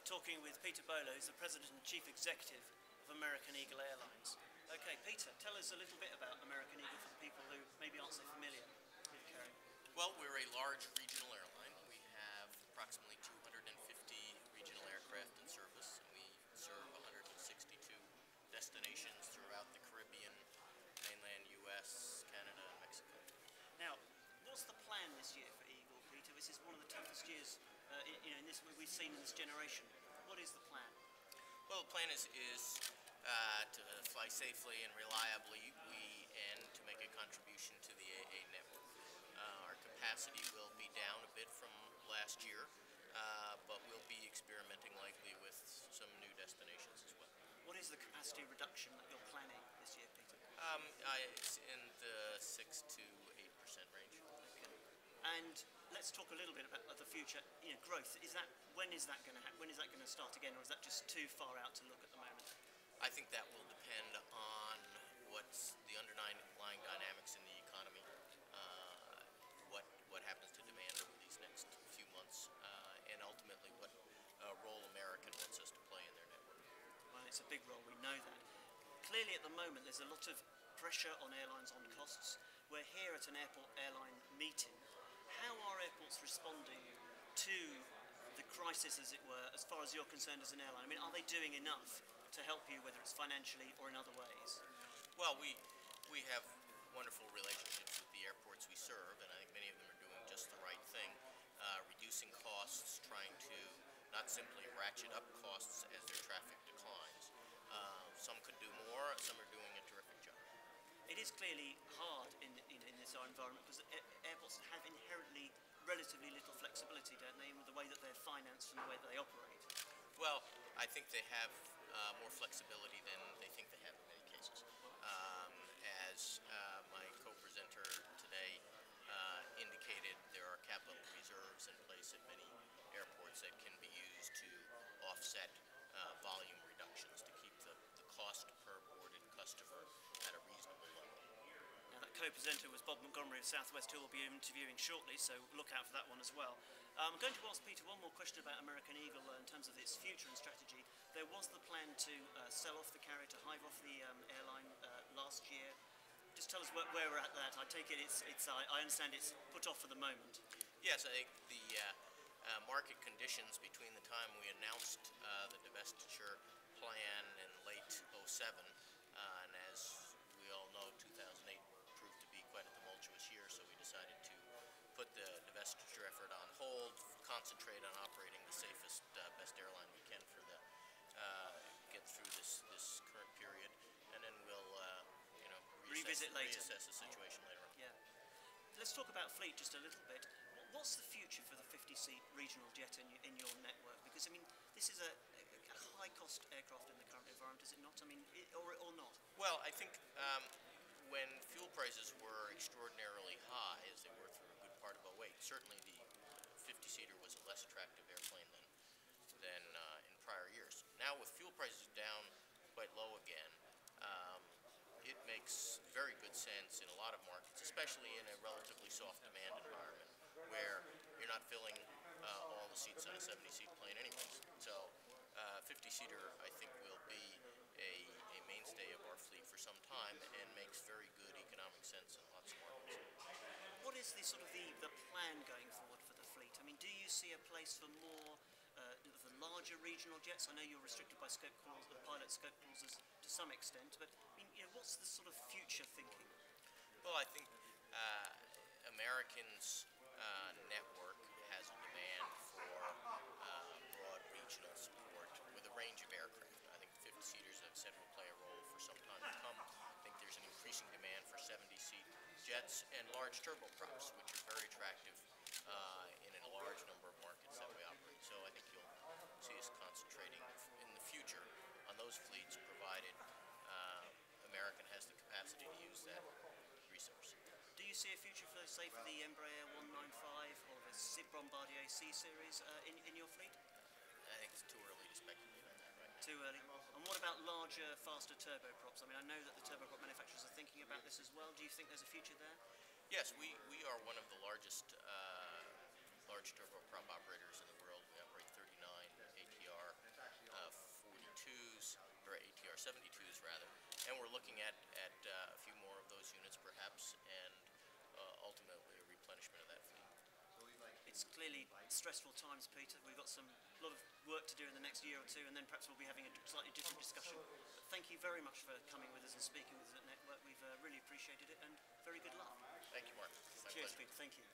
talking with Peter Bolo, who's the President and Chief Executive of American Eagle Airlines. Okay, Peter, tell us a little bit about American Eagle for the people who maybe aren't so familiar with carrying. Well, we're a large regional airline. We have approximately 250 regional aircraft in service, and we serve 162 destinations throughout the Caribbean, mainland U.S., Canada, and Mexico. Now, what's the plan this year for Eagle, Peter? This is one of the toughest years in this we've seen in this generation. What is the plan? Well, the plan is to fly safely and reliably and to make a contribution to the AA network. Our capacity will be down a bit from last year, but we'll be experimenting likely with some new destinations as well. What is the capacity reduction that you're planning this year, Peter? It's in the 6 to 8% range. Okay. And let's talk a little bit about the future. Growth. When is that going to happen? When is that going to start again, or is that just too far out to look at the moment? I think that will depend on what's the underlying dynamics in the economy, what happens to demand over these next few months, and ultimately what role American wants us to play in their network. Well, it's a big role, we know that. Clearly at the moment there's a lot of pressure on airlines on costs. We're here at an airport airline meeting. How are airports responding to the crisis, as it were, as far as you're concerned as an airline? I mean, are they doing enough to help you, whether it's financially or in other ways? Well, we have wonderful relationships with the airports we serve, and I think many of them are doing just the right thing, reducing costs, trying to not simply ratchet up costs as their traffic declines. Some could do more, some are doing a terrific job. It is clearly hard in this environment because airports have inherently relatively little flexibility, don't they, in the way that they're financed and the way that they operate? Well, I think they have more flexibility than they think they have in many cases. As my co-presenter today indicated, there are capital reserves in place at many airports that can be used to offset volume reductions to keep the cost per boarded customer at a reasonable level. Now, that co-presenter was Bob Montgomery of Southwest, who will be interviewing shortly, so look out for that one as well. I'm going to ask Peter one more question about American Eagle in terms of its future and strategy. There was the plan to sell off the carrier, to hive off the airline last year. Just tell us where we're at that. I take it I understand it's put off for the moment. Yes, I think the market conditions between the time we announced the divestiture plan in late '07, and as we all know, 2008 proved to be quite a tumultuous year, so we decided to put the divestiture effort on hold, concentrate on operating the safest, best airline we can for the get through this current period, and then we'll reassess the situation later on. Yeah. Let's talk about fleet just a little bit. What's the future for the 50-seat regional jet in your network? Because, I mean, this is a high-cost aircraft in the current environment, is it not? I mean, or not? Well, I think when fuel prices were extraordinarily high, as they were through a good part of '08, certainly the 50-seater was a less attractive airplane than in prior years. Now, with fuel prices down quite low again, it makes very good sense in a lot of markets, especially in a relatively soft demand environment where you're not filling all the seats on a 70-seat plane anyways. So 50-seater, I think, will be a mainstay of our fleet for some time and makes very good economic sense in lots of markets. What is the plan going forward for the fleet? I mean, do you see a place for more the larger regional jets? I know you're restricted by scope clauses, the pilot scope clauses to some extent, but I mean, what's the sort of future thinking? Well, I think American's network has a demand for broad regional support with a range of aircraft. I think 50-seaters, I've said, will play a role for some time to come. I think there's an increasing demand for 70-seat jets and large turboprops, which are very attractive in a large number of markets that we operate. So I think you'll see us concentrating in the future on those fleets, provided American has the capacity to use that resource. Do you see a future for, say, for the Embraer 195 or the Bombardier C series in your fleet? I think it's too early to speculate on that right now. Too early. And what about larger, faster turboprops? I mean, I know that the turboprop manufacturers are thinking about this as well. Do you think there's a future there? Yes, we are one of the largest large turboprop operators in the world. We operate 39 ATR looking at a few more of those units perhaps, and ultimately a replenishment of that fleet. It's clearly stressful times, Peter. We've got a lot of work to do in the next year or two, and then perhaps we'll be having a slightly different discussion. But thank you very much for coming with us and speaking with us at Network. We've really appreciated it, and very good luck. Thank you, Mark. My Cheers, pleasure. Peter. Thank you.